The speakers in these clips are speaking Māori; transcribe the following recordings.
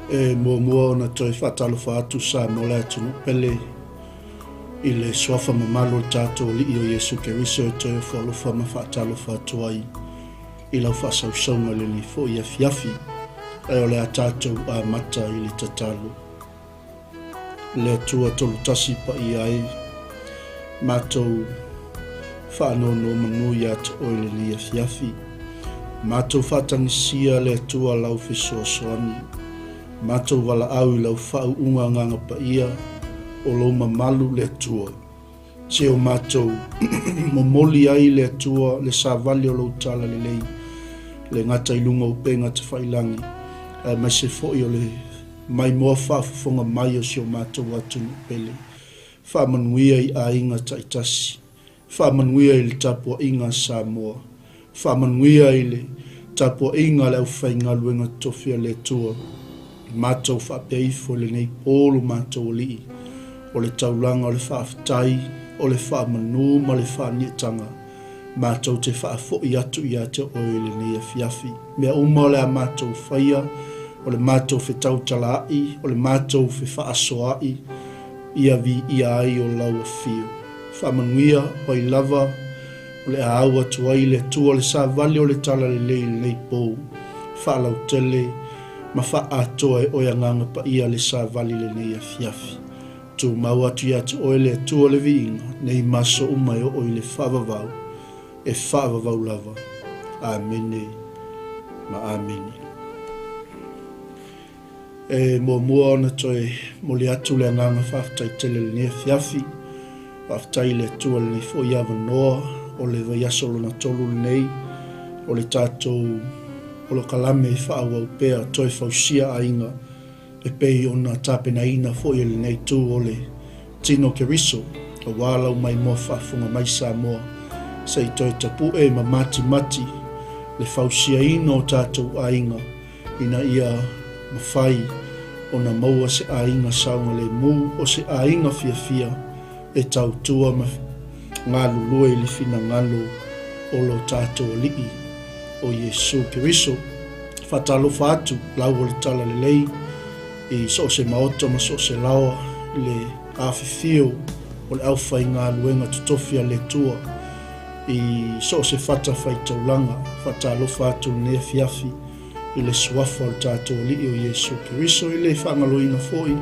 Mua ona toi whatalofa atu sa mo le atunu pele i le soafa mamalo tātou li o Yesu Keriso e toi whalofa ma whatalofa atu ai i lau whasausaunga le li fo i afiafi e o le a tātou a mata i le tatalu. Le atua tolu tasi pa i ai mātou whaanono manu i atu o le li afiafi. Mātou whatangisia le atua lau whisoasoani. Mātou wala au i lau whau unga nganga pa ia o lau mamalu le atua. Se o mātou momoli ai le atua le savali o lau tala le lei. Le ngata ilunga upe ngata whailangi. Mai se foi o le mai moa whaafufonga mai o si o mātou atu pele. Whaamanuia i a inga taitasi. Whaamanuia i le tapua inga Samoa. Whaamanuia i le tapua inga le au whainga luenga tofia le atua. Mātou whapeifo le nei polo mātou li o le taulanga o le whaafitai o le whaamanu ma le whaanietanga mātou te whaafo i atu i ate o le nei afiafi mea uma o le a mātou whaia o le mātou whetau talai o le mātou whaasoai ia vi ia ai o lau a fio whaamanuia o i lava o le a au atu ai le tua le sa vali o le tala le nei pou whaalau tele ma wha atoa e oia nganga pa ia le sa vali le nei a fiafi. Tu mau atu ia tu oe le atua le viinga, nei maso umai o oe le whaavavau, e whaavavau lava. Amene, ma amene. E mua ona toi moli atu le nganga whaafitai tele le nei a fiafi, whaafitai le atua le nei fo iawa noa, o le vaiasolo na tolu le nei, o le tātou o lo kalame i whaawau pēr toi Fausia Aiga e pei ona tāpena ina fo i le nei tū o le tino keriso o wālau mai mo whaafunga mai Samoa sa i toi tapu e ma mati le Fausia ina o tātou Aiga ina ia mawhai o na maua se Aiga saunga le mū o se Aiga fia e tau tua ma ngā lulue li fina ngalo o lo tātou lii o Yesu Keriso whatalofa atu lau o le tala le lei i so se maota ma so se lawa le awhewhio o le awhai ngā luenga tutofia le tua i so se whata whaitaulanga whatalofa atu ne fiafi i le suafa o le tātou li o Yesu Keriso i le whangaloina foi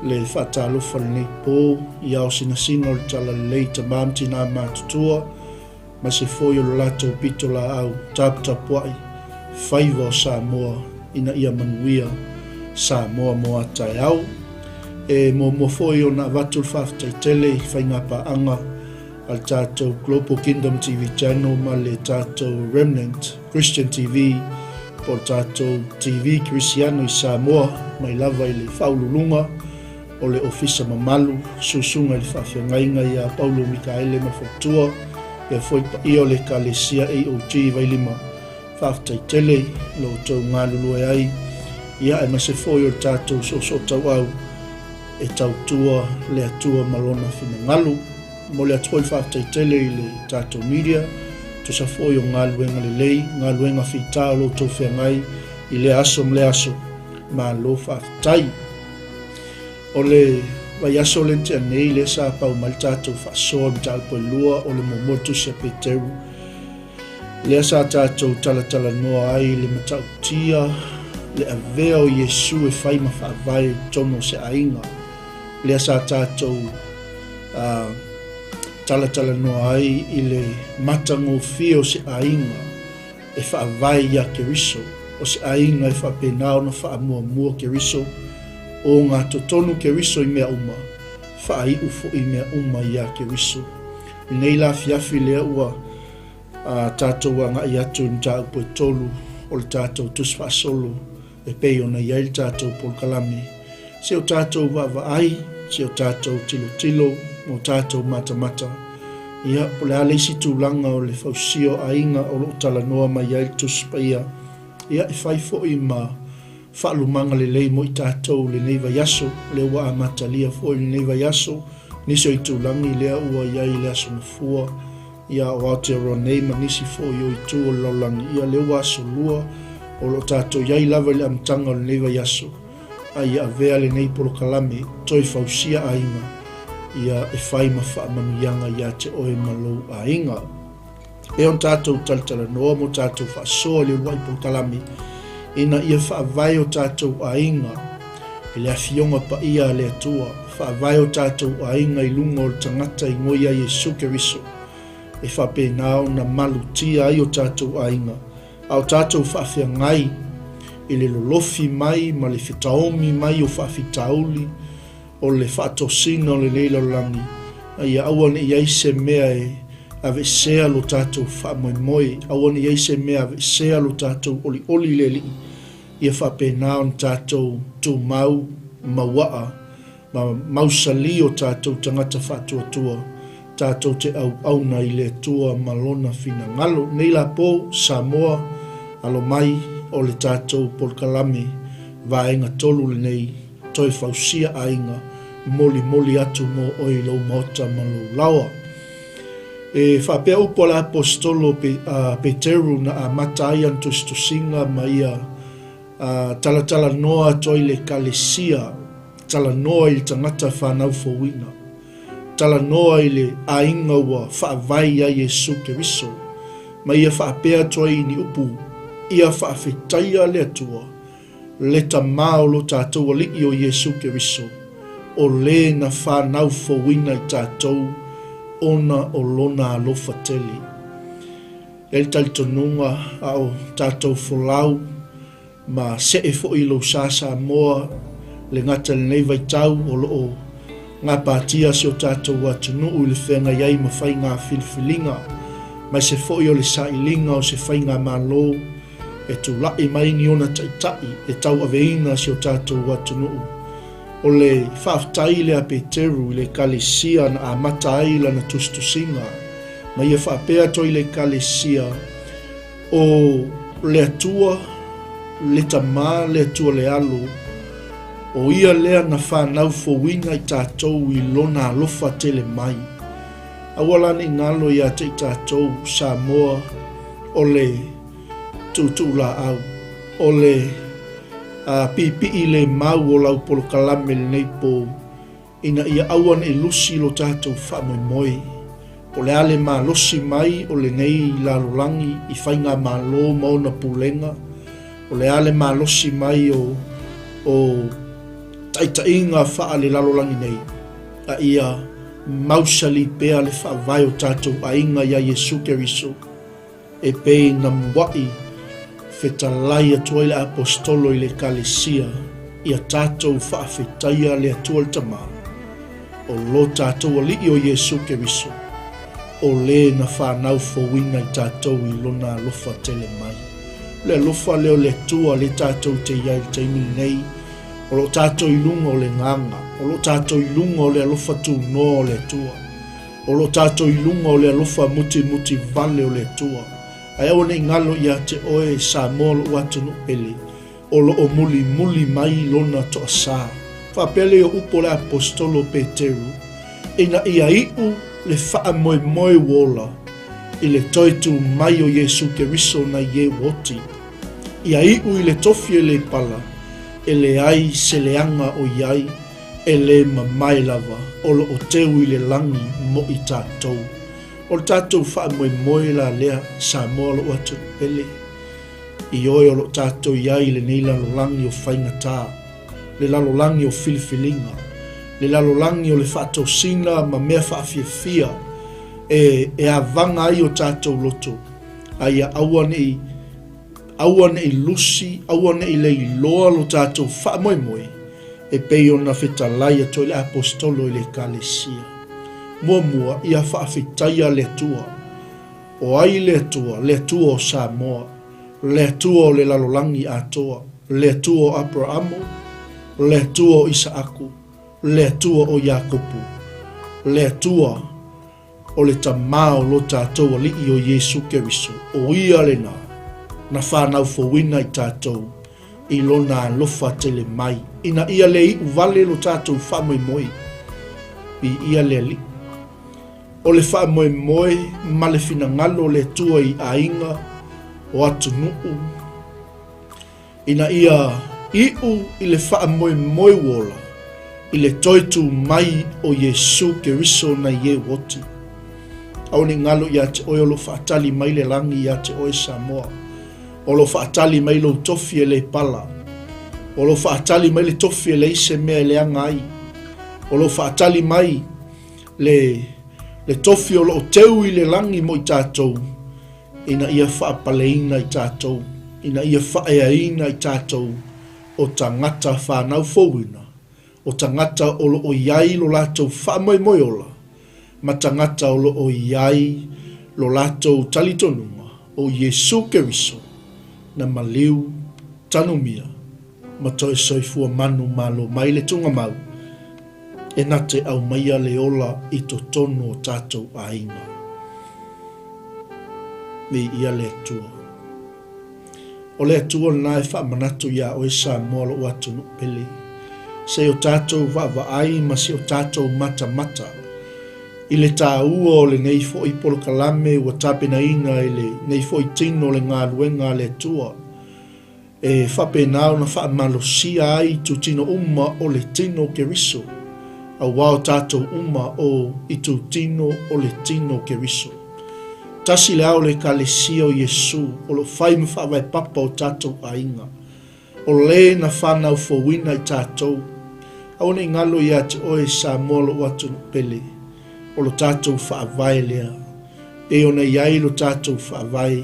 le whatalofa le nei pō i au sinasina o le tala le lei tamamti nā mātutua ma se foi o lato pito la au tapuai whaiva o Samoa ina ia manuia Samoa mo atai au e mo foi o na vatul whaftai tele whainga pa anga al tātou Global Kingdom TV channel ma le tātou Remnant Christian TV po tātou TV Cristiano i Samoa mai lava i le whaululunga o le ofisa mamalu susunga i le whawhiangainga i a Paulo Mikaele ma whaktua pe foi pa io le kalesia AOG vai lima whaftai tele lo tau ngalulu ai ia e mase foi o tātou so tau au e tau tua le atua malona fina ngalu mo le atua whaftai tele i le tātou media tu sa foi o ngaluenga le lei ngaluenga whita lo tau whengai i le aso ma lo whaftai o le vai aso lente anei le sa pau mal tātou whaasoa mi tāupo lua o le momotu se peteru. Le sa tātou tala noa ai le matau tia, le avea o Yesu e whai ma whaavai tono se ainga. Le sa tātou tala noa ai i le matango fio se ainga e whaavai ia Keriso. O se ainga e whaapenao na whaamua Keriso. O ngā totonu Keriso i mea uma, whaai ufo i mea uma ia Keriso. I nei la fiafi lea ua tātou anga i atu ni tā upo e tolu, o le tātou tuswha solo, e pei ona iai le tātou polkalame. Se o tātou wawai, se o tātou tilo, o tātou mata. Ia po le aleisi tūlanga o le Fausio Aiga o lo talanoa mai iai le tuspa ia e whaifo i ma whaalumanga le lei mo i tātou le neiva yaso, le ua amatalia fo i le neiva yaso, nisi o i tūlangi lea ua iai le aso na fua, ia o Aotearoa nei ma nisi fo i o i tū o laulangi, ia le ua aso lua o lo tātou iai lava le amtanga o le neiva yaso, ai avea le nei polokalame toi Fausia Aiga ia e whai ma whaamanuianga ia te oe malo Aiga. E on tātou talatala noa mo tātou whaasoa le wai polokalame ina ia whaavai o tātou Aiga e le awhionga pa ia le atua whaavai o tātou Aiga I lunga o le tangata I ngoia Iesu Keriso e whapēnao na malutia ai o tātou Aiga au tātou whaafia ngai I le lolofi mai ma le whitaomi mai o whaafitauli o le whaatosina o le leila langi ia awan I eise mea e ave sea lo tātou whaamoemoe awan I eise mea ave sea lo tātou oli leli ia whapēnao na tātou tū mau mawaa ma mausali o tātou tangata whaatuatua tātou te au na I le tua malona fina ngalo nei la po Samoa alo mai o le tātou polokalame vaenga tolu le nei toi Fausia Aiga moli atu mo oi lau maota malo lawa. E whapea upo la apostolo Peteru na a matai antustusinga ma ia talatala noa toi le kalesia tala noa I le tangata whanau fowina tala noa I le ainga wa whaavai a Iesu Keriso ma ia whapea toi ni upu ia whaafetaia le atua le tamao lo tātou alii o Iesu Keriso o le na whanau fowina I tātou ona o lona alofa tele e talitonunga ao tātou folau ma se e fo I lo sasa moa le ngata le nei vaitau o loo ngā pātia se o tātou atunuu le whenga iai ma whai ngā whilwhilinga mai se fo I o le sailinga o se whai ngā malo e tu lai mai ni ona taitai e tau aveina se o tātou atunuu o le whaaftai le a Peteru I le kalesia na a matai la na tustusinga ma ia whaapea toi le kalesia o le atua le tamā le atua le alo o ia lea na whanau fowina I tātou I lona alofa tele mai awalani ngalo ia te I tātou Samoa o le tutula au o le pipi I le mau o lau polokalame le nei po ina ia awan e lusi lo tātou whaamoemoe o le ale ma losi mai o le nei lalolangi I whainga ma lo mauna pulenga o le ale ma losi mai o taitainga wha le lalolangi nei a ia mausali pea le whaavai o tātou ainga ia Iesu Keriso e pei na mwai fetalai atua I le apostolo I le kalesia ia tātou whaafetaia le atua le tama o lo tātou alii o Iesu Keriso o le na whanau fowina I tātou I lona alofa tele mai le alofa leo le atua le tātou te iai le taimi nei o lo tātou I lunga o le nganga o lo tātou I lunga o le alofa tu no o le atua o lo tātou I lunga o le alofa muti vale o le atua ai au nei ngalo ia te oe Samoa lo atunu pele o lo o muli mai lona to asa whapele o upo le apostolo Peteru ina ia iu le whaamoemoe wola I le toitu mai o Iesu Keriso na ie woti ia iu I le tofi le pala e le ai se leanga o iai e le mamai lava o lo o teu I le langi mo I tātou o tātou whaamoemoe la lea Samoa lo atu pele I oe o lo tātou iai le nei lalolangi o whaingatā le lalolangi o whilwhilinga le lalolangi o le whaatosina ma mea whaafiafia e avanga ai o tātou loto ai a awane I lusi awane I le iloa lo tātou whaamoemoe e pei ona whetalai ato le apostolo I le kalesia mua ia whaafetaia le atua o ai le atua o Samoa le atua o le lalolangi atoa le atua o Abrahamo le atua o Isaaku le atua o Iakopu le atua o le tamao lo tātou alii o Iesu Keriso o ia le na whanau fowina I tātou I lona alofa tele mai ina ia le I vale lo tātou whamoemoe I ia le ali o le whaamoemoe ma le finangalo le tua I ainga o atunuu ina ia iu i le whaamoemoe wola, i le toitu mai o Yesu Keriso na ye woti. Au ni ngalo ia te oe o lo whaatali mai le rangi ia te oe Samoa. O lo whaatali mai lo tofi e le pala. O lo whaatali mai le tofi e le ise mea le angai. O lo whaatali mai le tofi o lo teu i le rangi mo i tātou. Ina ia whaapaleina i tātou. Ina ia whaeaina i tātou. O tangata whanau fōwina. O tangata o lo o iai lo lātou whaamoemoe ola. Ma tangata o lo o iai lo lātou talitonunga o Yesu Keriso na maliu tanumia ma toe soifua manu malo mai le tunga mau e na te au maia le ola i to tono o tātou ainga. Me ia le atua. O le atua na e whaamanatu ia o e Samoa lo watu nupele. Se o tātou wa'ai ma se o tātou mata mata. I le tāua o le nei fo i polo kalame ua tāpena ina i le nei fo i tino le ngā luenga le tua. E whapenao na whaamalosia ai tu tino uma o le tino Keriso. A wao tātou uma o i tu tino o le tino Keriso. Tasi le au le kalesia o Yesu o lo whai ma whawai papa o tātou ainga. O le na whanau fōwina i tātou. Au nei ngalo ia te oe Samoa lo watu pele. O lo tātou whaavai lea. E ona iai lo tātou whaavai.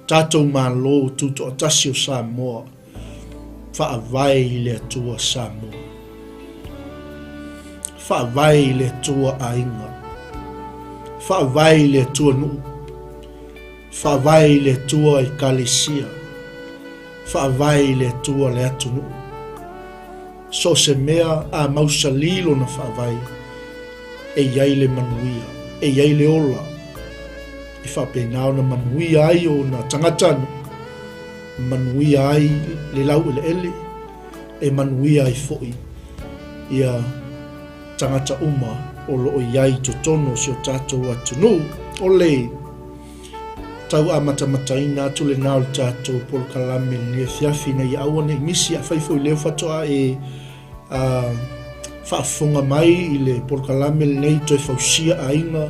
Tātou mālo tuto atasi o Samoa. Whaavai le atua Samoa. Whaavai le atua ainga. Whaavai le atua nuu. Whaavai le atua i kalesia. Whaavai le atua le atu nuu. So se mea a mausalilo na whaavai. E iai le manuia, e iai le ola. E whapenao na manuia ai o na tangatanu. Manuia ai le lau ele ele. E manuia ai foi. Ia tangata uma o lo o iai to tono si o tātou atunu. O le tau a matamataina atu le nao le tātou polo kalame ni e fiafi na i awane misi a whaifo i leo fatoa e whaafonga mai i le polokalame nei toi Fausia Aiga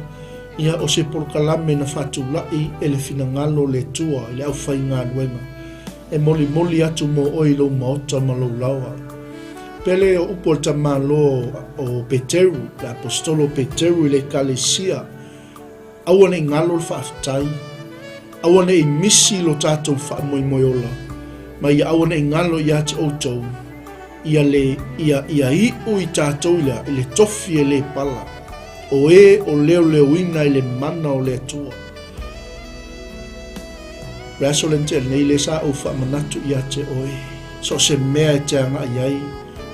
ia o se polokalame na whaatulai e le finangalo le tua i le au whai ngā luenga. E moli moli atu mo oi lo maota ma lo laua. Pele o upo le tamalo o Peteru, le apostolo Peteru i le kalesia, awane ngalo le whaafitai, awane i misi lo tātou whaamoemoe ola, ma ia awane ngalo ia te outou, ia i ui tātou ia i le tofi e le pala o e o leo ina i le mana o le atua. Raso le nte nei le sa o whaamanatu ia te oe so se mea e te anga iai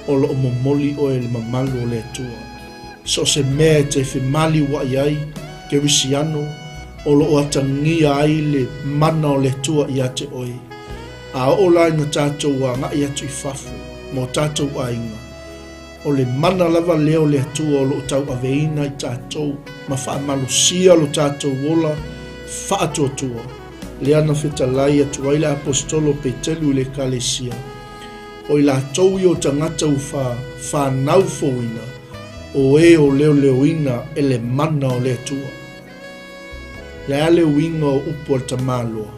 o lo momoli o e le mamalu o le atua. So se mea e te whimali wa iai ke risiano o lo o atangia ai le mana o le atua ia te oe. A o lai na tātou wa nga ia tu i fafu mo tātou ainga. O le mana lava leo le atua o lo tau aveina i tātou, ma whaamalosia lo tātou wola, whaatuatua. Le ana whetalai atua i le apostolo Peteru i le kalesia. O i la tau i o tangata u whanau fōina, o e o leo ina e le mana o le atua. Le ale uinga o upo al tamaloa.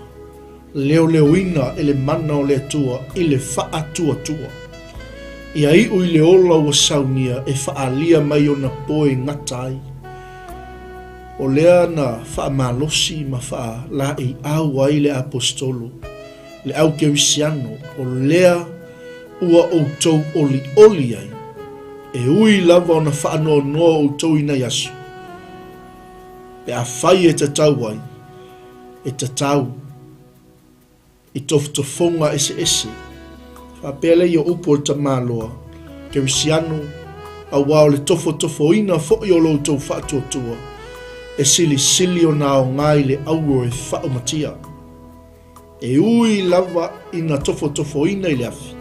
Leo ina e le mana o le atua i le whaatuatua. Ia i ui le ola ua saunia e whaalia mai o na poe ngatai. O lea na whaamalosi ma wha la i au ai le apostolo, le au kerisiano, o lea ua outou oli ai. E ui lava o na whaanoa noa outou ina yasu. E a whai e te tau ai, e te tau, i tofutofonga ese. Whapele i o upo o tamaloa, kerisiano, a wao le tofo ina fo i o loutou whaatuatua, e sili o nao ngai le auro e whaumatia. E ui lava ina tofo ina i le afi,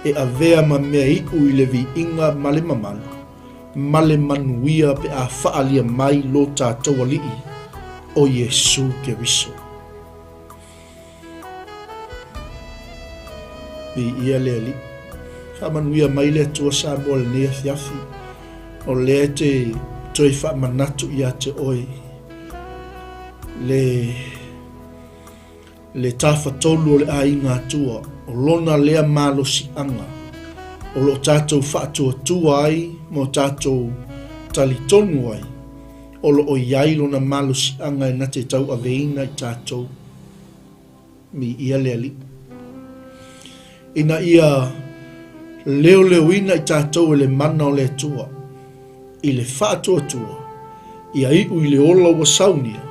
e a vea ma mea i ui le vi inga male mamalu, male manuia pe a whaalia mai lo tātou alii o Yesu Keriso. mi ia le ali. Whamanuia mai le tua sa mo le nea fiafi. O le te toi whamanatu ia te oi. Le tawhatolu o le ainga tua. O lona lea malosi anga. O lo tātou whaatua tua ai, mo tātou talitonu ai. O lo o iai lona malosi anga e na te tau aveina i tātou. Mi ia le ali. Ina ia leo ina i tātou e le mana o le tua. I le whaatua tua. Ia iu i le ola wa saunia.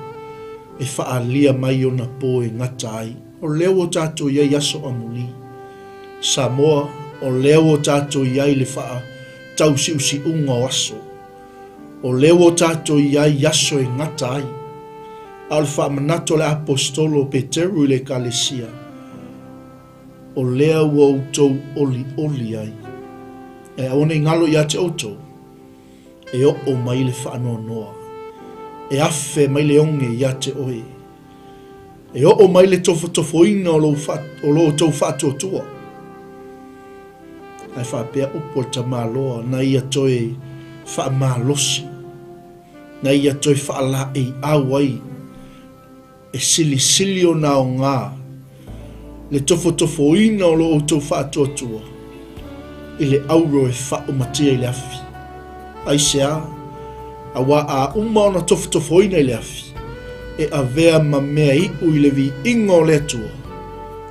E whaalia mai o na po e ngata ai. O leo o tātou iai aso amuli. Samoa, o leo o tātou iai le wha tau si unga o aso. O leo o tātou iai aso e ngata ai. Al wha manato le apostolo Peteru le kalesia. O leo o tau oli ai. E aone ngalo ia te autou. E o mai le wha noa. E afe mai le onge ia te oe. E o mai le tofoina o lo tau whaatua tua. Ai whapea upo ta maloa na ia toi wha malosi. Na ia toi wha la e awai. E sili o na o ngā. Le tofoina o lo tau whaatua tua. I le auro e wha o matia i le afi. Ai sea, awa a umaona tofoina i le afi. E a vea ma mea iu i le vi ingo le atua.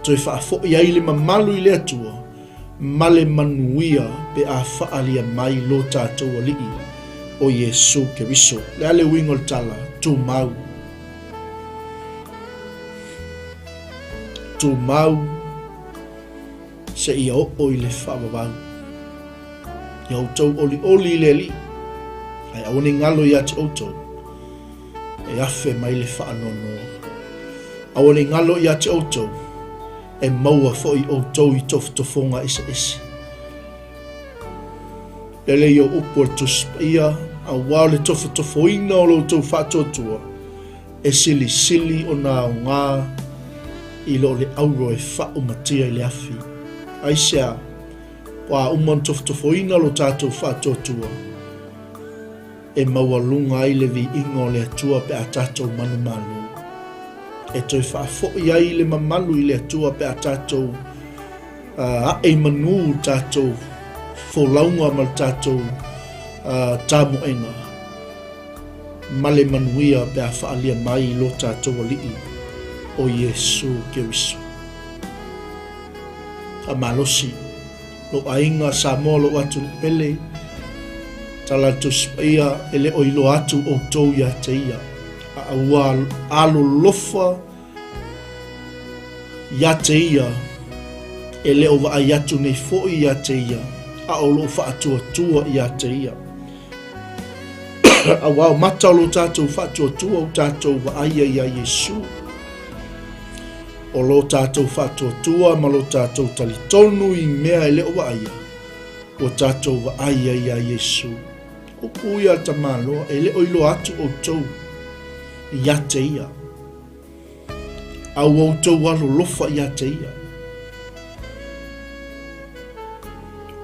Toi wha a fo i aile ma malu i le atua. Male manuia pe a whaalia mai lo tātou alii o Yesu Keriso. Le ale wingo le tala, tu mau. Tu mau se ia o i le whaababau. Ia outou oli le li. Ai aone ngalo ia te outou. E afe mai le whaanonoa. Aone ngalo ia te outou. E maua fo i outou i tofonga ese. Lele i o upo tu spia. A wao le tofoina o lo tau whaatotua. E sili o nā o ngā. I lo le auro e whao matia i le afi. Ai sea. Wa umon tofoina lo tātou whaatotua. E maua lunga i le vi ingo le atua pe a tātou manu malu. E toi whaafo i ai le mamalu i le atua pe a tātou e manu tātou wholaunga ma tātou tāmoenga. Male manuia pe a whaalia mai lo tātou alii o Yesu Keriso. A malosi, lo ainga Samoa lo atu pele, tala tu spia ele oilo atu o tau ia te ia. A ua alo lofa ia te ia. Ele o wa ayatu nei foi ia te ia. A o lo fa atua ia te ia. A wao mata o lo tātou fa atua o tātou wa aia ia Yesu. O lo tātou fa atua ma lo tātou talitonu i mea ele o wa aia. O tātou wa aia ia Yesu. O kuia ta maloa, ele oilo atu o tau. Ia te ia. Au o tau alo lofa ia te ia.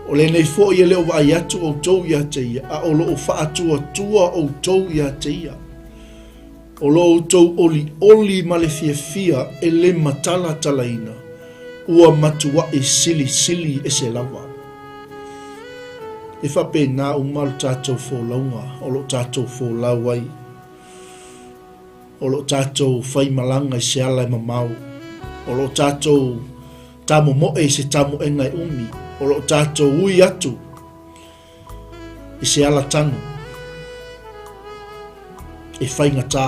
O le nei fo i ele o vai atu o tau ia te ia. A o lo o wha atua o tau ia te ia. O lo o tau oli ma le fia ele matala talaina. Ua matua e sili e se lava. E whape nā umaru tātou wholaunga, o lo tātou wholauai. O lo tātou whaimalanga i se ala i mamau. O lo tātou tamo moe i se tamo enga i umi. O lo tātou ui atu i se ala tanu. E whainga tā.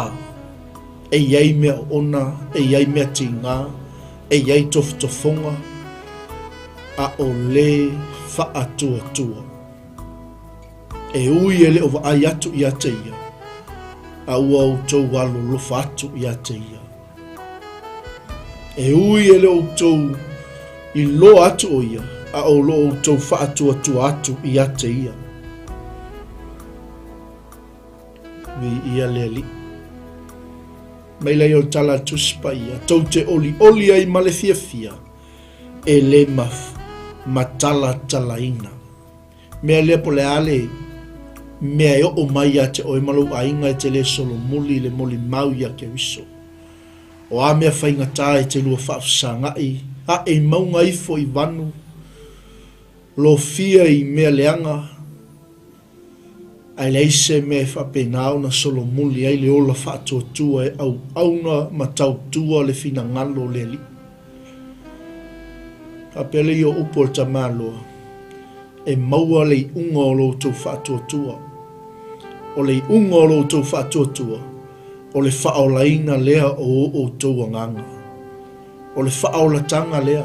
E iei mea ona, e iei mea tingā, e iei tofonga. A o le whaatua. E ui ele o ai atu ia te ia. A ua o tau alo lofa atu ia te ia. E ui ele o tau i lo atu o ia. A o lo o tau wha atu ia te ia. Vi ia leli. Mai lei o tala tuspa ia. Tau te oli ai male fia. e le matala talaina. Mea lea po le ale, mea e o mai a te oe malu ainga e te le solo muli le moli mau ia ke wiso. O a mea whainga tae te lua whaafusangai, a e maunga ifo i vanu, lo fia i mea leanga, ai leise me whapenao na solo muli ai le ola whaatuatua e au auna matautua le fina ngalo le li. Ka pele i o upo le tamaloa, e maua le unga o lo tau whaatuatua, o le unga o lo tau whaatuatua, o le whaolaina lea o tau anganga, o le whaolatanga lea,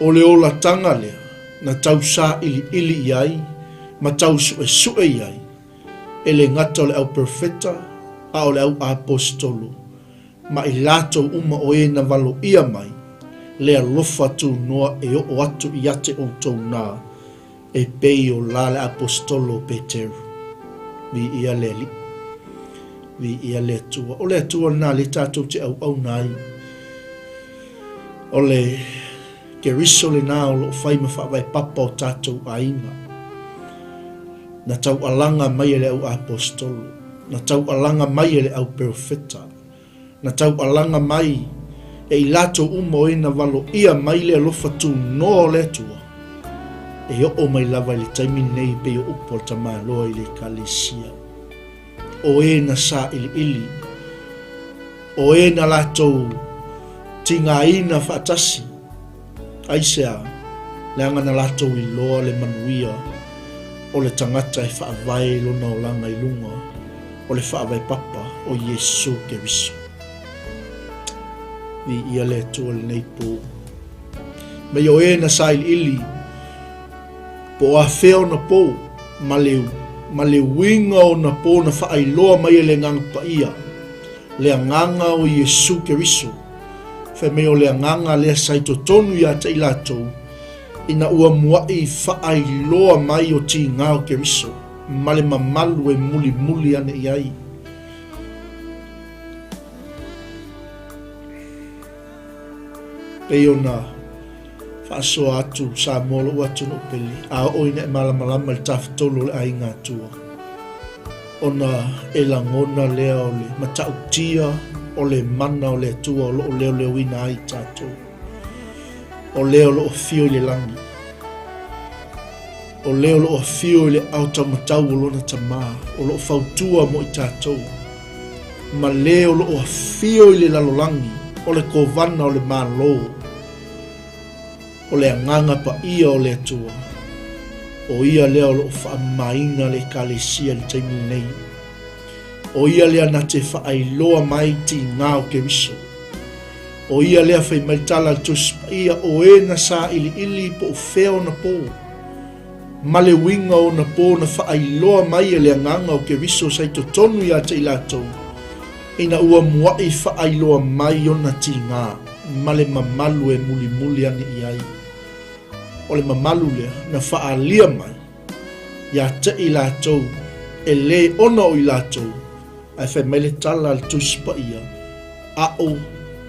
o le olatanga lea, na tau sa ili iai, ma tau sue iai, e le ngata o le au profeta, a o le au apostolo, ma i lato uma o e na valo ia mai, lea lofa tu noa e o atu i ate o tau nā, e pei o la le apostolo Peteru, vi ia le li, vi ia le atua, o le atua nā le tātou te au nai, o le ke riso le nā o lo whaima whawai papa o tātou ainga, na tau alanga mai ele au apostolo, na tau alanga mai ele au profeta, na tau alanga mai e i lato umo e na valo ia mai le alofa tu no le tua, e o mai lava le taimi nei pe o upo tamaloa i le kalesia, o e na sa ili, o e na lato tinga ina whaatasi, aisea le anga na lato i loa le manuia, o le tangata e whaavai lona o langa i lunga, o le whaavai papa o Yesu Keriso. Vi ia le atua le nei pō. Me o e na sa ili, po a wheo na pō, ma le winga o na pō na whaailoa mai le ngang pa ia, le anganga o Yesu Keriso, wha me o le anganga le saito tonu ia te ilatou, ina ua muai whaai loa mai o ti ngāo Keriso, male mamalu e muli ane iai. Pei ona whaasoa atu sa molo atu no peli, a oina e malamalama le tawhitolo le ainga atua. Ona e langona lea o le matautia, o le mana o le atua, o leo wina ai tātou. O leo lo fio le langi, o leo lo fio le auta matau o lona tamā, o lo fautua mo i tātou, ma leo lo fio le lalolangi, o le kovana o le mālo, o le anganga pa ia o le atua, o ia leo lo whaamaina le kalesia le taimu nei, o ia lea na te whaailoa mai ti ngāo Keriso, o ia lea whai maitala tuspa ia o e na sa ili po o wheo na pō. Ma le winga o na pō na whaailoa mai e lea nganga o Keriso sai to tonu ia te ilatou. Ina ua muai whaailoa mai o na ti ngā, ma le mamalu e muli ane iai. O le mamalu lea na whaalia mai, ia te ilatou, e le ona o ilatou, ai whai mai le tala al tuspa ia, a o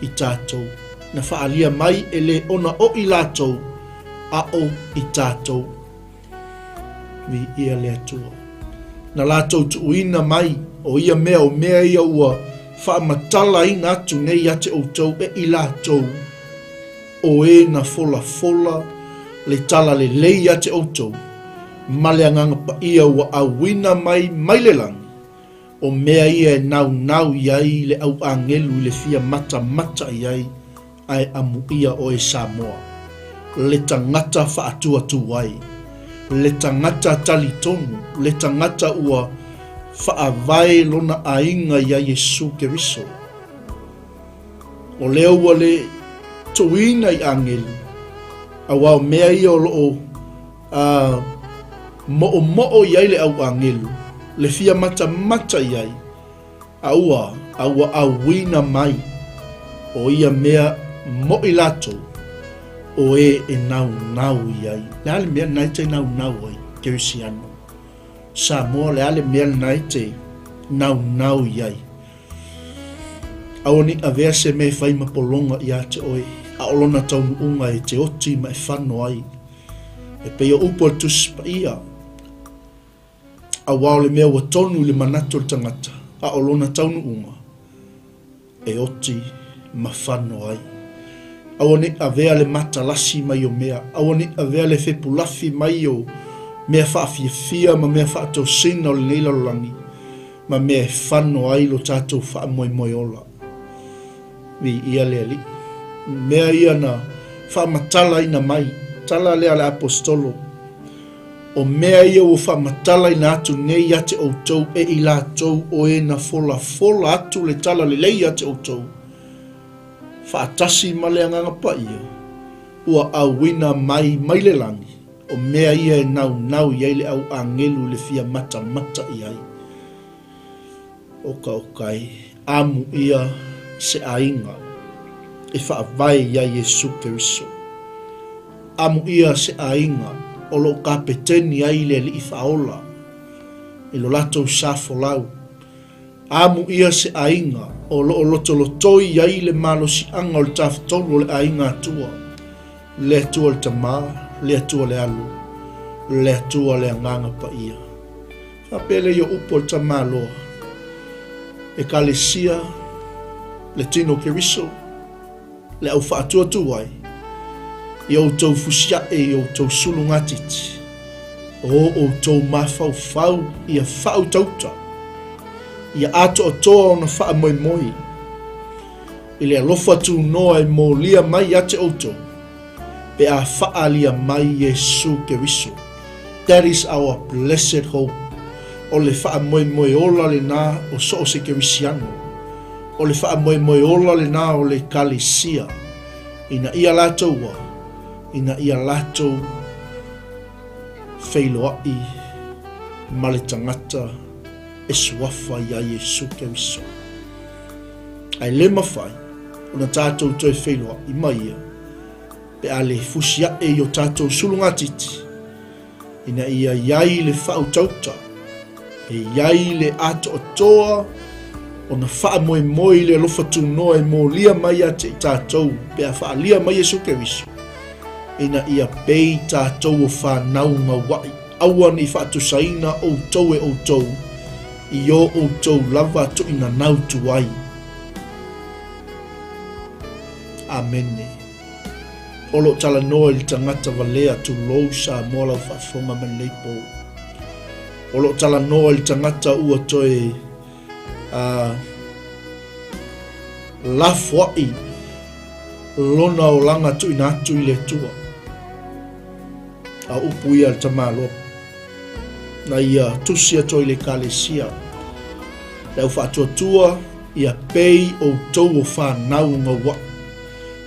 i tātou, na whaalia mai e le ona o i lātou, a o i tātou. Vi ia le atua. Na lātou tuuina mai, o ia mea o mea ia ua whaamatala ina atu nei ate o tau e i lātou, o e na fola, le tala le lei ate o tau, ma le anganga pa ia ua awina mai le langi, o mea ia e nau iai le au angelu le fia mata iai ai amu ia o e Samoa. Le tangata whaatu wai, le tangata talitonu, le tangata ua whaavai lona ainga ia Yesu Keriso. O leo ua le tuina i angelu, a wao mea ia o loo mo'o iai le au angelu, le fia mata iai, aua awina mai, o ia mea mo i lato, o e nau iai. Le ale mea nai te nau ai, Kerisiano. Samoa le ale mea nai te nau iai. Aoni a vea se me whai mapolonga i ate oe, a a olona taunu unga e te oti ma e whano ai. E pea upo tus pa ia. A wao le mea wa tonu le manatu le tangata. A olona taunu unga e oti ma whano ai. Awane a vea le matalasi mai o mea. Awane a vea le whepulafi mai o mea whaafia ma mea whaatou sina o le neila rolangi. Ma mea e whano ai lo tātou wha moe moe ola. Vi ia le ali. Mea ia na whaamatala ina mai. Tala lea le apostolo. O mea ia o whaamatala ina atu nei ate o tau e i la tau o e na fola fola atu le tala le lei ate o tau. Whaatasi ma le anganga pa ia. Ua awina mai le langi. O mea ia e nau iai le au angelu le fia mata iai. Okai. Amu ia se ainga. E whaavai iai Yesu Keriso. Amu ia se ainga. O lo kapeteni ai le li whaola. E lo lato safo lau. Amu ia se ainga. O lo lotolotoi ai le malo si anga o le tafutolo le ainga atua. Le atua le tamā, le atua le alu, le atua le anganga pa ia. Whapele yo upo le tamā loa. E kalesia, le tino Keriso, le au whaatua tuai. I au tau fusia e au tau sulungatiti. O au tau mawhau i a whau tauta. Ia ato o toa o na wha moi moi. I le alofa tu noa e mo lia mai ate auto. Pe a wha lia mai Yesu Keriso. That is our blessed hope. O le wha moi moi ola le na o so o se Kerisiano. O le wha moi moi ola le na o le kalesia. Ina ia latou wa. Ina ia latou whailoai ma le tangata e suafa ia Yesu Keriso. Ai le mawhai, o na tātou toi whailua i mai ia, pe a le fusia e o tātou sulungatiti, ina ia iai le whau tauta, e iai le ato o toa, o na wha moe moe le lofatu noa e mo lia mai ate i tātou, pe a wha lia mai Yesu Keriso, ina ia pei tātou o whanau ngawai, awan i wha saina o tau e o tau, i o tau lava to ina nau tuai. Amene. Olo tala noa ili tangata valea tu lou sa mola u whaafonga man leipo. Olo tala noa ili tangata ua toe lafwai lona o langa tu ina atu i le tua. A upu ia li tamalo. Na ia tusia toi le kalesia. Leu whaatuatua ia pei o tau o whanau ngawa.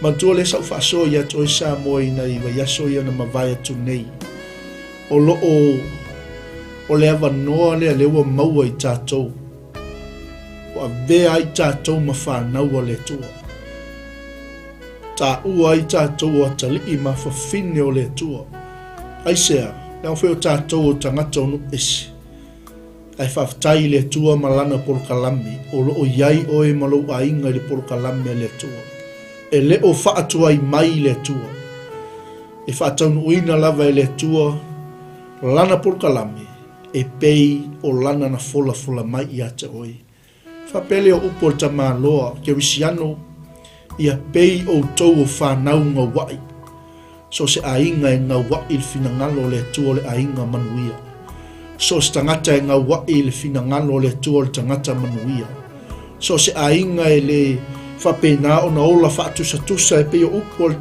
Mantua le sau whaasoa ia toi sa moa ina i waiaso ia na mawai atu nei. O loo o le awa noa lea lewa maua i tātou. O a vea i tātou ma whanau o le tua. Tā ua i tātou o atali ma whawhine o le tua. Aisea, nau wheo tātou o tangata onu esi. Ai whaftai le tua malana polokalami, o loo iai oe malo ainga le polokalami le tua. E le o whaatua i mai le tua. E whaataunu uina lava e le tua, lana polokalami, e pei o lana na fola mai i ate oe. Whapele o upo ta māloa, Kerisiano, ia pei o tau o whanau ngawai. So se ainga e ngawai il finangalo le tua le ainga manuia. So se tangata e ngawai il finangalo le tua le tangata manuia. So se ainga e le whapena o na ola whaatusa e pei o upo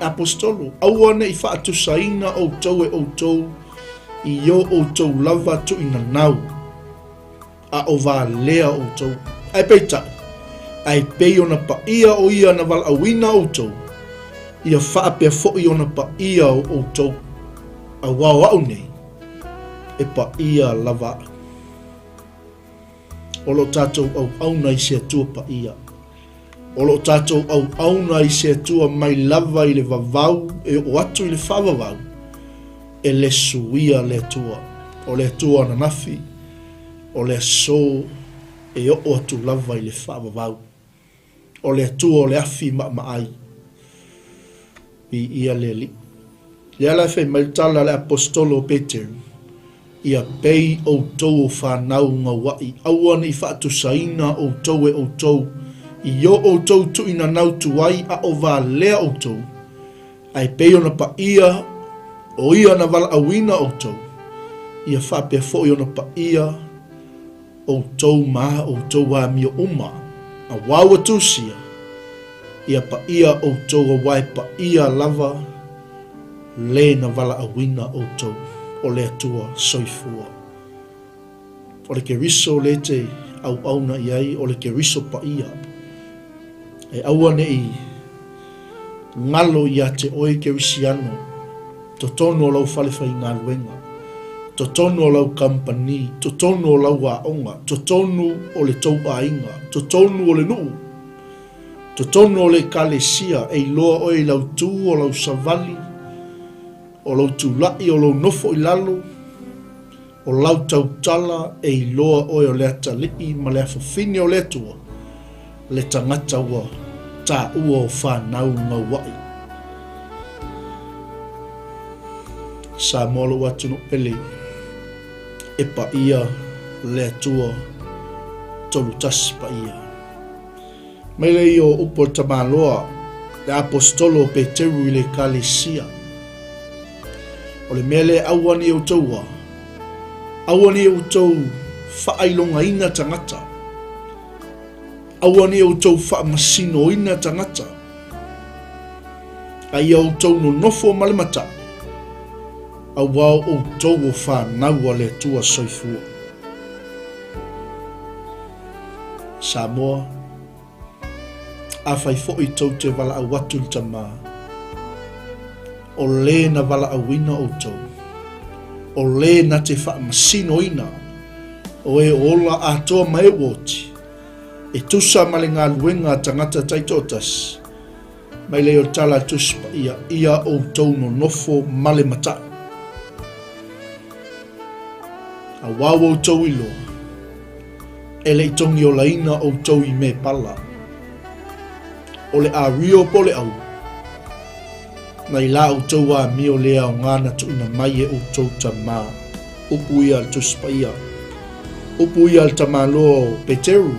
apostolo. Awane i whaatusa ina o tau e o tau i o tau lava tu ina nau. A o va lea o tau. Ai pei tai. Ai pei ona pa ia o ia na val awina o tau. Ia whaapea fo'i ona pa ia o tau. A wau au nei. E pa ia lava. Olo tātou au auna i se atua pa ia. Olo tātou au auna i se atua mai lava i le vavau e o atu i le whavavau. E le suia le atua. O le atua na nafi. O le aso e o atu lava i le whavavau. O le atua o le afi ma ai. i ia le li. Le ala fai maitala le apostolo Peter, ia pei o tau o whanau ngā wai, aua ni whaatusaina o tau e o tau, i o o tau tu ina nau tuai a o wā lea o tau, ai pei ona pa ia, o ia na wala awina o tau, ia whapea fo i ona pa ia, o tau maha o tau wā mia uma, a wawa tusia, ia pa ia o tau a wai pa ia lava, le na wala awina o tau, o le atua soifua. O le ke riso le te au auna iai, o le ke riso pa ia, e aua ne i ngalo ia te oe ke risiano, to tono o lau whalewhai ngā luenga, to tono o lau kampani, to tono o lau waonga, to tono o le tau ainga, to tono o le nuu, to tono o le kalesia, e loa oe lau tu o lau savali, o lau tūlai o lau nofo i lalo, o lau tautala e loa oe o le atalii ma le afafini o le atua, le tangata ua tā ua o whanau ngā wai. Sa molo watu no pele, e pa ia le atua tolu tas pa ia. Mele i o upo tamaloa, le apostolo Peteru i le kalesia, o le mele awani o taua, awani o tau whaailonga ina tangata, awani o tau whaamasino ina tangata, ai au tau no nofo malemata, awao o tau o whanau le tua soifua. Samoa, a whai fo i tau te wala a watu le tamaa, o le na wala awina o tau, o le na te whaamasino ina, o e ola a toa mai woti, e tusa male ngā luenga tangata taitotas, mai leo tala tuspa ia o tau no nofo male mata. A wawo tau ilo, e le itongi o laina o tau i me pala, o le a rio po le au, Nai la o tau a mio lea o ngana tu ina mai e o tau ta mā. Upu ia al tuspa ia. Upu ia al tamalo Peteru,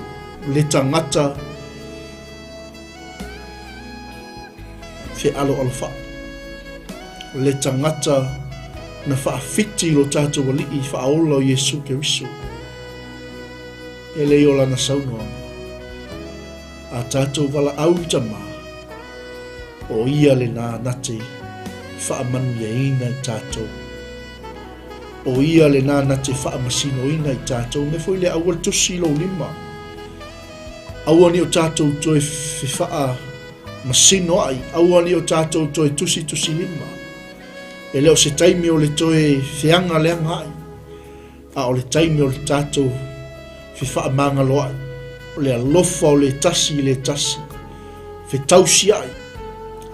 le tangata fe alo alfa. Le tangata na whaafiti lo tātou wali i whaola o Yesu Keriso. E le ola na saunoa. A tātou wala au tama. O ia le nā nate whaamanu ia ina i tātou. O ia le nā nate whaamasino ina i tātou. Me foi le awal tusi lo lima. Awani o tātou toi whiwha masino ai. Awani o tātou toi tusi lima. E leo se taimi o le toi whianga leanga ai. A o le taimi o le tātou whiwha mangalo ai. O le alofa o le tasi. Whitausi ai.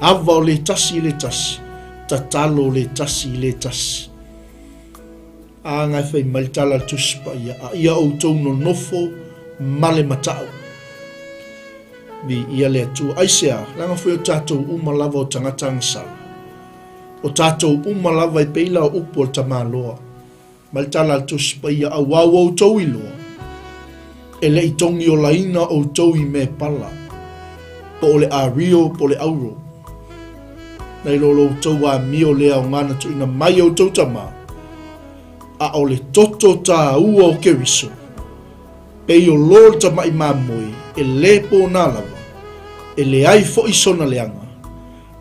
Ava o le tasi, tatalo o le tasi. A ngai whai maritala tuspa ia, a ia o tau no nofo male matau. Vi ia le atua aisea, langa whai o tātou umalava o tangatanga sala. O tātou umalava i peila o upo o tamaloa. Maritala tuspa ia a wawa o tau iloa. E le itongi o laina o tau i me pala. Po o le a rio, po le auro. Nei lolo tau a mio lea o ngana tu ina mai o tau tama. A o le toto tā ua o Keriso. Pei o lor tama i mamoi, e le po nā lava. E le ai fo i sona leanga.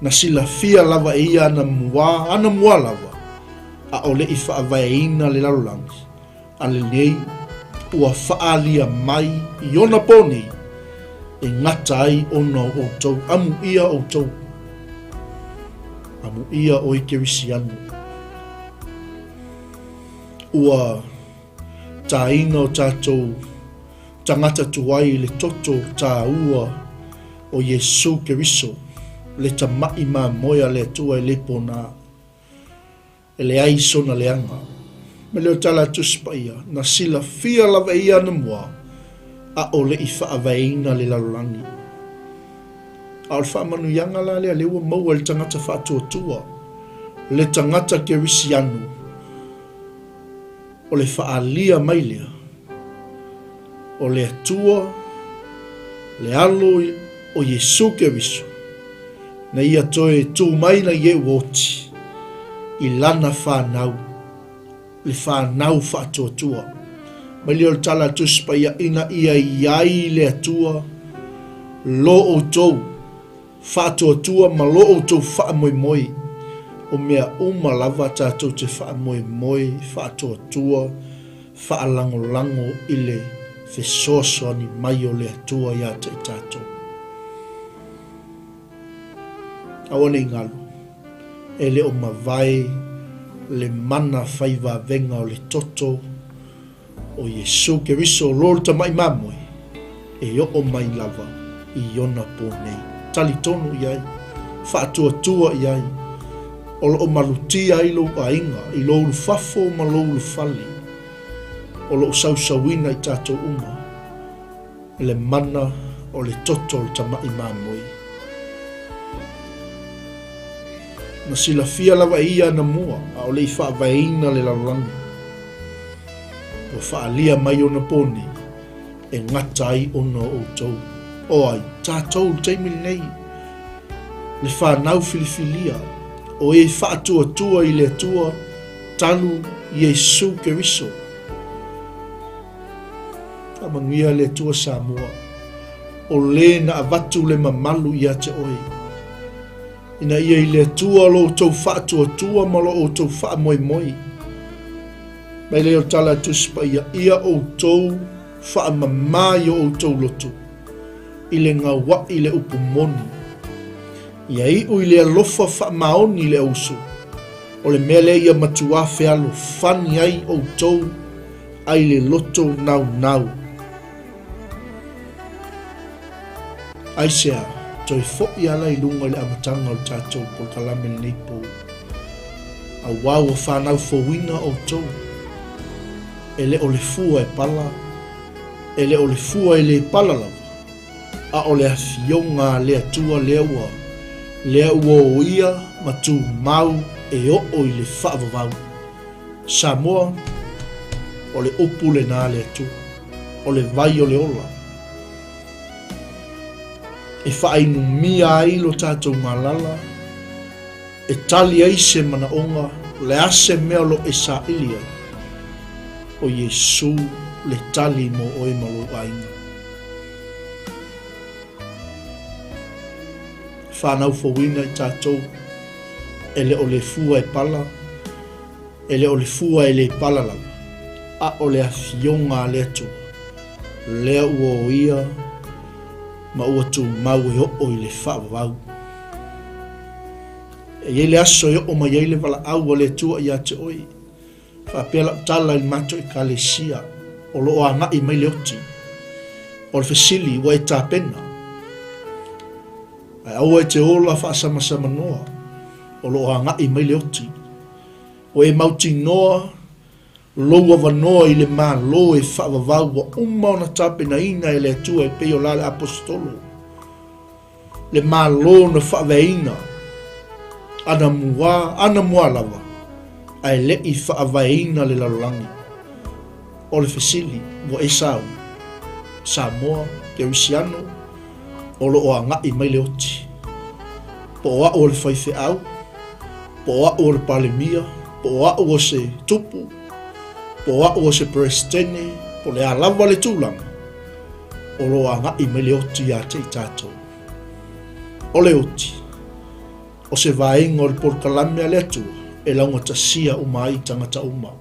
Na sila fia lava e ia ana mua lava. A o le i whaavai ina le larolangi. A le nei, ua whaalia mai i ona poni. E ngata ai ono o tau, amu ia o tau. Amu ia o i Kerisiano. Ua tā ina o tātou tangata tuai le toto tā ua o Yesu Keriso. Le tamai mā moia le atua e le pona. E le ai sona leanga. Me leo tala tuspa ia. Na sila fia lava ia na mua. A o le i whaawaina le larolangi. A o le whaamanuianga la lea lewa maua le tangata whaatuatua. Le tangata ke risi anu. O le whaalia mai lea. O le atua, le alo o Yesu ke riso. Na ia toe tū mai na ie woti. I lana whanau. Le whanau whaatuatua. Mai leo le tala tuspa ia ina ia iai le atua. Lo o tau. Whaatuatua ma lo o tau wha moi moi. O mea lava tātou te wha moi moi. Whaatuatua. Wha lango lango ile. Fesoso ni mai o le atua ia te tātou. Awane ngalu. E le o mawai. Le mana whaiva venga o le toto. O Yesu ke riso lor ta mai mamoi. E o mai lava. I ona pōnei. Tali tonu iai. Whaatua iai. O lo o malutia i lo ainga. I lo ulu fafo ma lo ulu fali. O lo sausawina i tātou uma. Le mana o le toto o le tamai mamoi. Na sila fia lava ia na mua. A o le i whaavaina le larangi. O whaalia mai o na poni. E ngata ai ono o tau. O ai, tātou teimi nei. Le whanau filifilia. O e whaatua i le atua. Talu Yesu ke riso. Manuia le tua Samoa. O le na avatu le mamalu ia te oi. Ina ia i le tua lo tau whaatua ma lo o tau wha moi moi. Mai leo tala tuspa ia o tau wha mamai o tau lotu. I le ngā wa i le upu moni. Ia i ui le alofa wha maoni le ausu. O le mele ia matua fealo whani ai o tau ai le loto nau. Aisea, toi fo'i ala i lunga le amatanga o tātou po kalame nei po. A wau o whanau fōwina o tau. E le o le fua e pala. E le o le fua e le pala lava. A o le awhionga le atua le ua. Le ua o ia matu mau e o i le whaavavau. Samoa, o le upu le nā le atua. O le vai o le ola. E whainu mia ai lo tātou ngalala. E tali ai se mana onga. Le ase mea lo e sa ilia. O Yesu le tali mo oi malo ainga. Whanau fawina i tātou. E le o le fua e pala. E le o le fua e le pala lava. A o le awhionga le atu. Lea ua o ia. Ma ua tu mau e o i le whaavau. E le aso e o mai le wala au le tua i ate oi. Whapela tala il mato i kalesia. O lo o anga i mai le oti. O le fesili wa e tāpena. Ai au e te ola whaasamasama noa. O lo o anga i mai le oti. O e mauti noa. Loa wanoa i le maa lo e whaavavau wa umau na tāpena ina e le atua e peo la le apostolo. Le maa lo na whaavaina. Ana mua lava. Ai le i whaavaina le lalangi. O le fesili wa e sau. Samoa, Kerisiano. O lo o anga i mai le oti. Po a o le whaife au. Po a o le palemia. Po a o se tupu. Po a o se prestene, po le alawa le tūlanga. O lo anga i me le oti a te i tātou. O le oti. O se vaenga o le porkalame a le atua, e launga tasia uma ai tangata uma.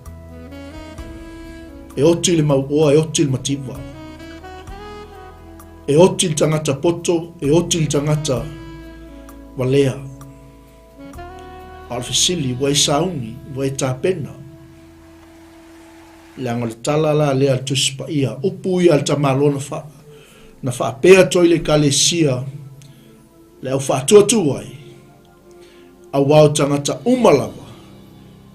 E oti le mauoa, e oti le mativa. E oti le tangata poto, e oti le tangata walea. Alfesili, wa e saungi, wa e tāpena. Leanga le tala la lea tuspa ia. Upu ia le tamalo na whaapea toi le kalesia. Leo whaatuatua ai. A wao tangata umalawa.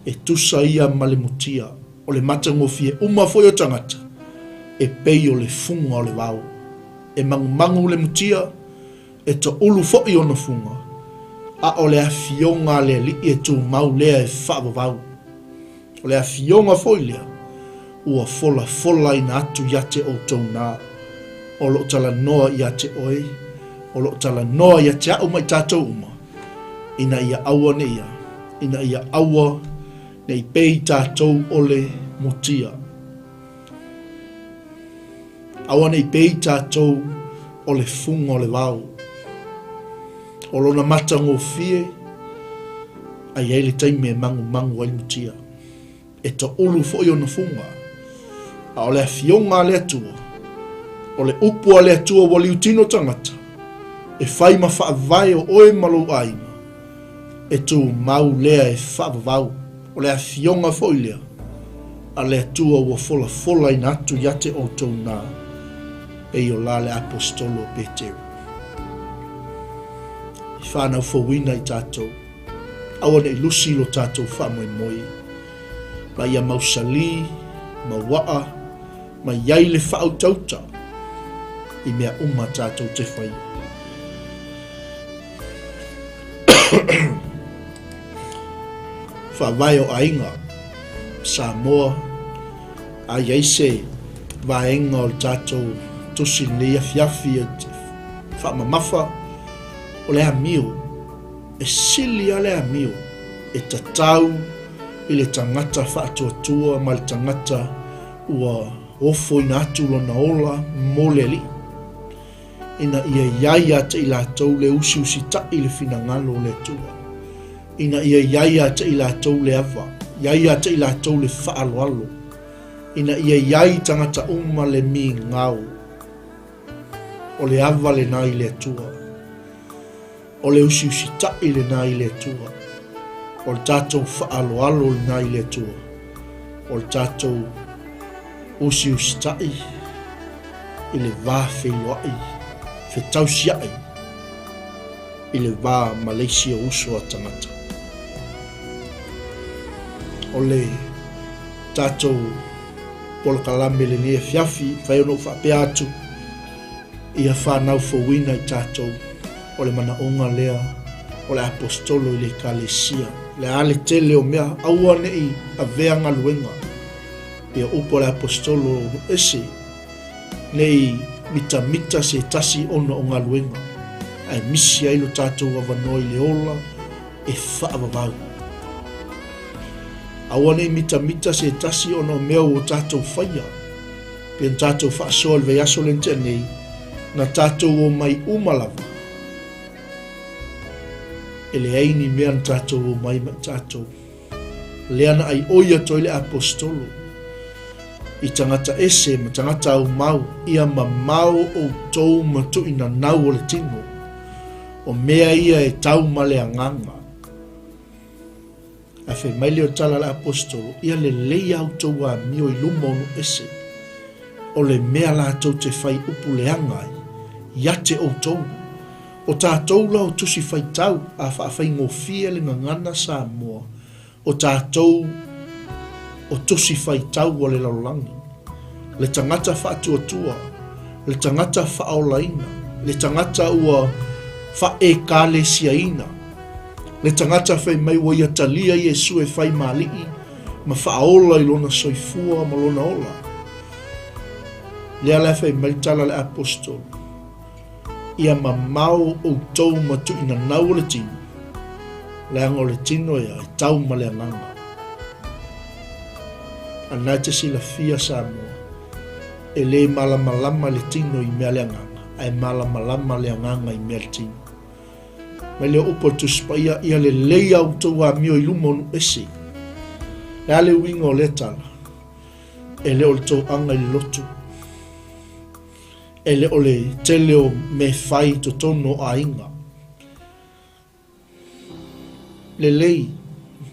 E tusa ia malemutia. O le matangofie umafoi o tangata. E pei o le funga o le wao. E mangu le mutia. e to ulu fo'i ona funga, a o le afionga le li e tu mau lea e whaavavau. O le afionga fo'i lea, ua fola ina atu yate o tau nā, o lo tala noa yate oe, o lo tala noa yate au mai tātou uma, ina ia aua ne ia, ina ia aua ne i pei tātou ole motia. Aua ne i pei tātou ole funga ole vau. O lona mata ngō fie, ai ele taime mangu ai motia. E ta ulu fo'i ona funga, a ole afionga le atua, ole upua le atua wali utino tangata, e whai ma whaavai o oe malo aima, e tu mau lea e whaavavau, ole afionga fo'i lea, a le atua ua fola ina atu yate o tau nā, e o la le apostolo Petero. I whanau fawina i tātou, awane i lusi lo tātou whamoe, ma ia mausali, ma waa, ma iai le whau tauta, i mea tātou te whai. Whawai o Aiga, Samoa, a iai se, vaenga o tātou tusi lea fiafi e whamamafa, o lea mio, e sili a lea mio, e tatau, i le tangata whaatuatua, ma le tangata ua ofo ina atu lona ola mo le li. Ina ia iaia te i lātou le usi ta i le finangalo le tua. Ina ia iaia te i lātou le awa, iaia te i lātou le whaaloalo. Ina ia iai tangata uma le mi ngau, o le awa le nai le tua. O le usi ta i le nai le tua. O le tātou whaaloalo le nai le tua. O le tātou usi tai i le vā wheiloai, whetausiai, i le vā Malaysia uso a tangata. O le tātou pola kalame le lea fiafi, whai ono whapea atu, ia whanau fawina i tātou, o le mana onga lea, o le apostolo i le kalesia, le ale tele o mea, aua nei a veanga luenga, ia upo le apostolo ese, nei mita se tasi ono o ngā luenga, ai misi ai lo tātou avanoi le ola, e whaavavau. Aua nei mita se tasi ono mea o tātou whaia, pien tātou whaasoa le veiaso lente nei, na tātou o mai umalava, e le aini mea na tātou o mai tātou, leana ai oia toi le apostolo, i tangata ese ma tangata au mau, ia ma mau o tau matu ina nau o le tino, o mea ia e tau ma le anganga. A fe mai leo tala le apostolo, ia le leia au tau a mio i luma onu ese, o le mea la tau te fai upu le angai, iate o tau, o tātou la o tusi fai tau, a whaafai ngofia le ngangana sa moa, o tātou o tusi fai tau o le laulangi, le tangata whaatuatua, le tangata whaolaina, le tangata ua whaekālesiaina, le tangata whai mai wa ia talia Iesu e whai malii, ma whaola i lona soifua ma lona ola. Lea le whai mai tala le apostol, ia ma mau o tau matu ina nau le tino, le anga o le tino ia e tau ma le anganga. Anai te sila fia Samoa, e le malamalama le tino i mea le anganga, ai malamalama le anganga i mea le tino. Mai leo upo tu spaia ia le leia au tau a mio i lumonu ese. Le ale wingo le tala, e leo le tau anga i lotu, e leo le teleo me fai to tono a inga. Le lei,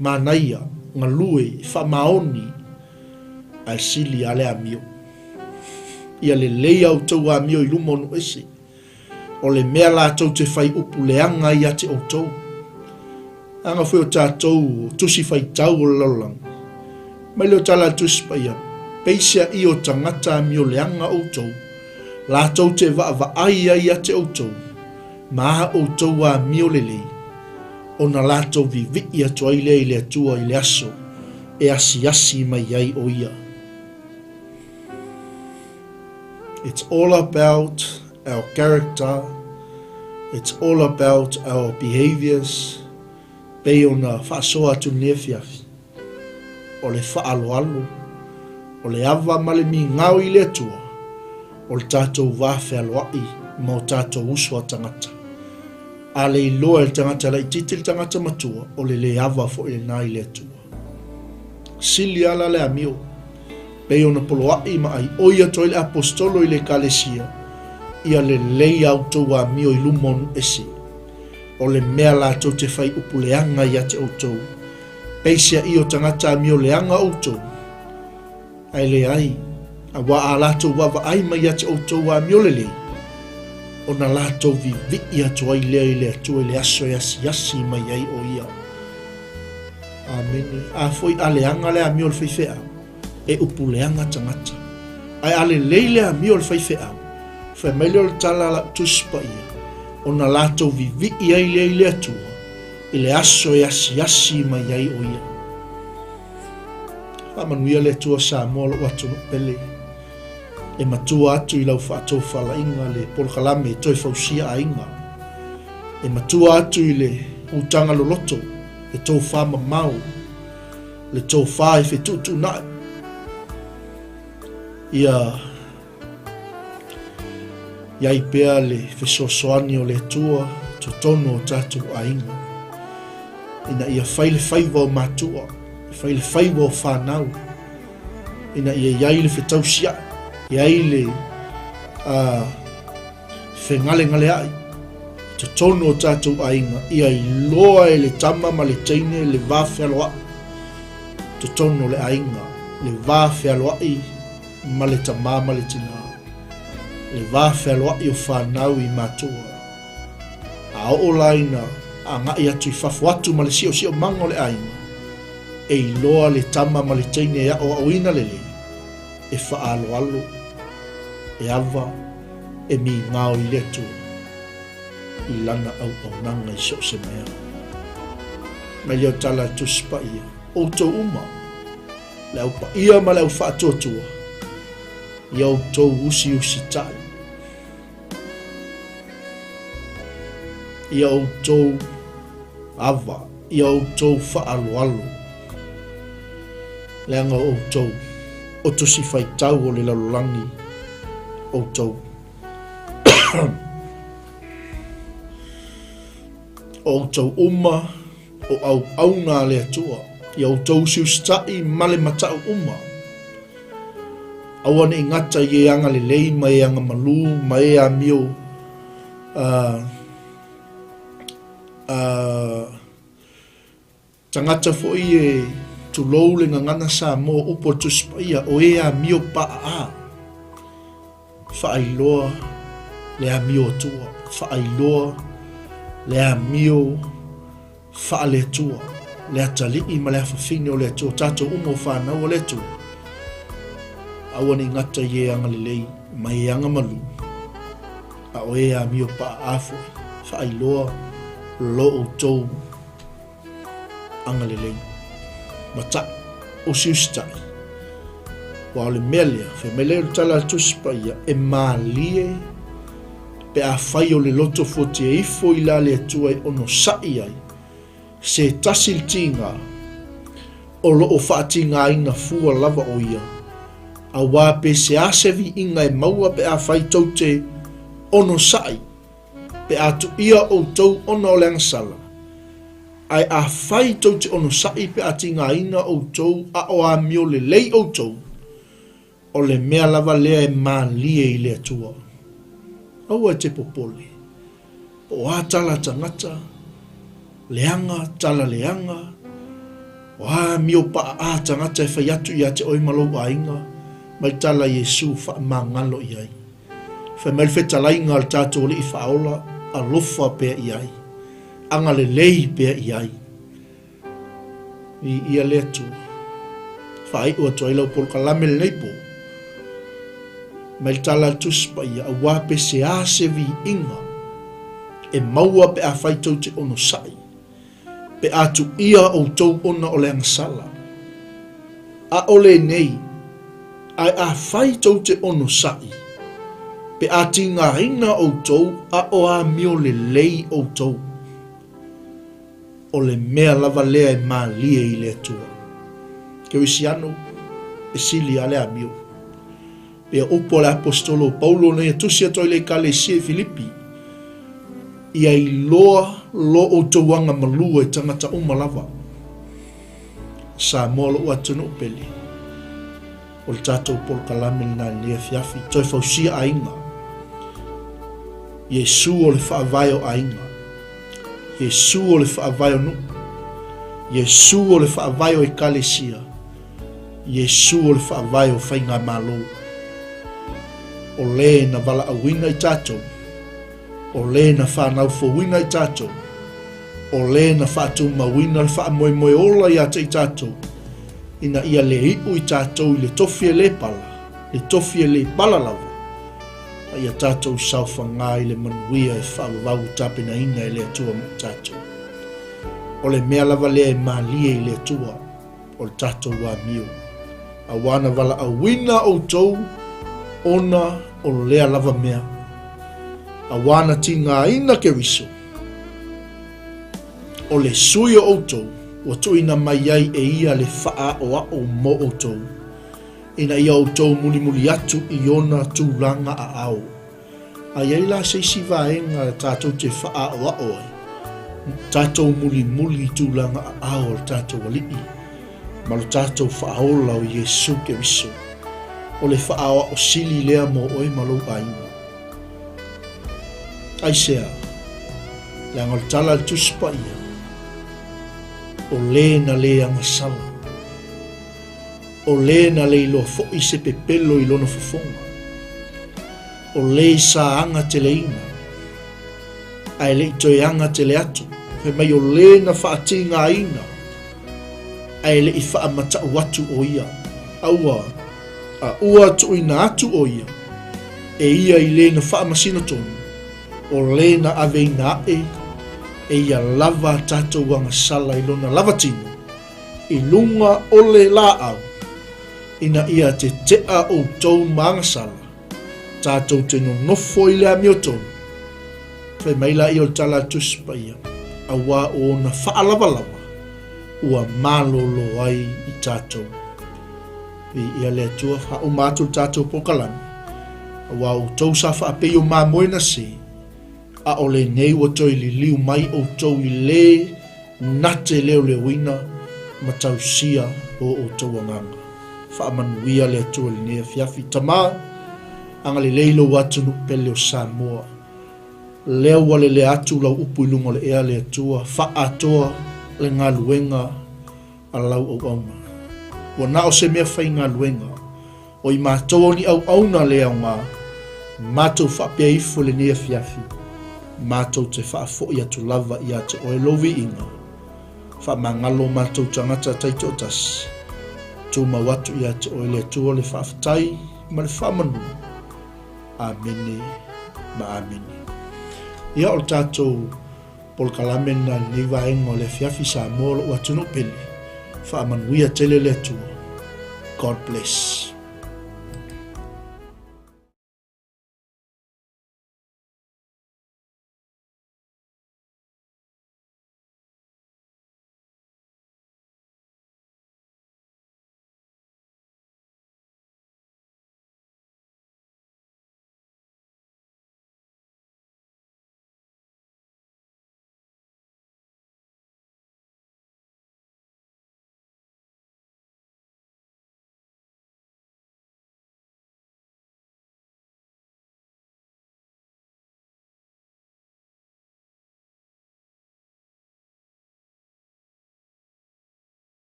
manaia, ngalue, fa maoni, ai sili ale a mio. Ia le leia au tau a mio i lumonu ese. O le mea la tau te whai upu le anga i ate o tau. Anga whai o tātou tusi whai tau o laulang. Mai leo tala tusi paia, peisia i o tangata mi o le anga o tau. La tau te waa ai ai ate o tau. ma o tau a mio lele o na lato vivi ia tua i le atua i le aso e asi mai ai o ia. It's all about our character. It's all about our behaviors. Pei ona whaasoa atu nefiafi. O le whaaloalo. O le ava male mi ngau i le atua. O le tātou wāwhi aloai ma o tātou usua tangata. A le iloa le tangata la i titi le tangata matua o le ava fo i le nai le atua. Sili ala le amio. Pei ona poloai ma ai oia toi le apostolo i le kalesia. Ia le lei au tau a mio i lumon ese. O le mea la tau te whai upu leanga ia te outou. Peisia i o tangata a mio leanga outou. Ai le ai, a wa a latou wawa ai mai ia te outou a mio le lei. O na latou vivi ia tua i lea i le atua i le aso yasi mai ai o ia. Amen. A foi a leanga le a mio le whaiwhea. E upu leanga tangata. Ai ale lei le a mio le whaiwhea. Whai maile le tala la tuspa ia. O na latou vivi ia i le atua. I le aso yasi mai ai o ia. Whamanuia le atua sa moa lo atu no pele. E matua atu i lau whaatou whala inga le polkalame e toi Fausia a inga. E matua atu i le utanga lo loto. E tau whama mau. Le tau wha e whetutu nai. Ia i pea le whesosoani o le atua. To tono o tātou a inga. Ina ia whaile whaiva o matua. Whaile whaiva o whanau. Ina ia iai le whetausia. Iai le whengale ai. To tono o tātou a inga. Ia i loa e le tama ma le teine le vāwhi aloa. To tono le a inga. Le vāwhi aloa i ma le tama ma le tina. Le vāwhi aloa i o whanau i matua. A o laina a ngai atu i whafu atu ma le sio mango le ainga. E i loa le tama ma le teine ea o auina lele. E whaalo alo. E ava. E mi ngao i letu. I lana au nanga i so se mea. Me leo tala tuspa ia. O to uma. Le au pa ia ma le au whaatotua. I au to usi tai. I au to ava. I au to whaalo alo. Leanga o tau. O tosi whai tau o le lalulangi. O tau. O tau uma. O au ngā le atua. I au tau siustai male matau uma. Awane i ngata i e anga le lei, ma e anga malu, ma e a mio. Tangata fo i e tulou le ngangana sa mo upo tuspa ia o e a mio pa a. Whaailoa le a mio tua. Whaailoa le a mio whaale tua. Le a tali i ma le a whawhine o le tua. Tato umo whanau o le tua. Awane ngata i e anga le lei, ma e anga malu. A o e a mio pa a fo. Whaailoa lo o tau anga le lei. Mata o siustai. Wa le melia, fe mele tala tuspa ia e malie pe a whai o le loto foti e ifo i la le atua e ono sai ai. Se tasil tinga o lo o whaatinga ina fua lava o ia. A wā pe se asevi inga e maua pe a whai taute ono sai. Pe a tu ia o tau ono leang sala. Ai a whai tau te ono sai pe ati ngā ina o tau a o a mio le lei o tau. O le mea lava lea e mā lie i le atua. Aua te popole. O a tala tangata. Leanga, tala leanga. O a mio pa a tangata e whai atu i a te oimalo a inga. Mai tala Yesu wha mā ngalo i ai. Whai mai whetalai ngā al tātou li i whaola a lofa pēr i ai. Anga le lei pēr i ai. I ia le atu. Whai ua toi lau polkalame le neipo. Mai tala tuspa ia a wape se a se vi inga. e maua pe a fai tau te ono sai. Pe a tu ia o tau ona o le angasala. A ole nei, ai a fai tau te ono sai. Pe a tinga ina o tau, a o a mio le lei o tau. O le mea lava lea e maa lie i le atua. Ke wisiano, e sili ale a mio. Pe a upo le apostolo Paulo na ia tusi atoi le kalesia Filipi. Ia i loa lo o tauanga malua e tangata umalava. Sa molo ua tunu upeli. O le tatou polkalame na lia fiafi. Toi Fausia Aiga. Yesu o le whaavaio Aiga. Yesu o le whaavaio nu. Yesu o le whaavaio e kalesia. Yesu o le whaavaio whainga malo. O le na vala awina i tatou. O le na whanau fowina i tatou. O le na whātou mawina le wha moe moe ola i ata i tatou. Ina ia le hiu i tatou i le tofie le pala. Le tofie le pala lava. Ia tatou saufa ngā i le manuia e whaavau tapena ina i le atua mo tatou. O le mea lava lea e maalia i le atua. O le tatou wa mio. A wana vala awina o tou. Ona o lea lava mea. A wana ti ngā ina ke riso. O le suia o tou. Wa tuina mai ai e ia le faa o a o mo o tou. Ina ia o tou muli muli atu i ona tūranga a ao. A iai la se si vaenga tātou te faa o a oi. Tātou muli muli tūranga a ao tātou walii. Ma lo tātou faaola o Yesu ke riso. O le faa o sili lea mo oi malo aina. Ai sea, le angal tala le tuspa ia. O le na le angasala. O le na le ilo fo i se pepelo i lona fofonga. O le sa anga te le ina. Ai le toi anga te le atu. He mai o le na whaatinga ina. Ai le i whaamata watu o ia. Aua, a ua tu ina atu o ia. E ia i le na whaamasina tonu. O le na ave ina e ia lava tatou wanga sala i lona lava tino. I lunga o le la au. Ina ia te tea o tou maanga sala. Tātou te no nofo i lea mio tonu. Whai maila i o tala tuspa ia. A wā o na whaalava lava. Ua malolo ai i tātou. I ia lea tua wha o mātou tātou pokalami. A wā o tau sa wha apei o mā moina se. A o le nei wa toi li liu mai o tau i le nate leo le wina. Ma tau sia o tau anganga. Wha amanuia lea tua li nea fiafi tamaa. Anga le leilo watu nuk pele o Samoa. Leo wale le atu lau upu ilunga le ea le atua. Wha atoa le ngā luenga a lau au auna. Wana o se mea whai ngā luenga. O i mātoa ni au auna le au ngā. Mātou wha pia ifo le nea fiafi. Mātou te wha fo i atu lava i ate oe lovi inga. Wha mangalo mātou tangata taito o tas. Tū mawatu i ate oe le atua le wha aftai ma le wha manu. Amene, ma amene. Ia o tātou polkalame na ni vaenga o le fiafi Samoa o atunu pele. Wha amanuia tele le atua. God bless.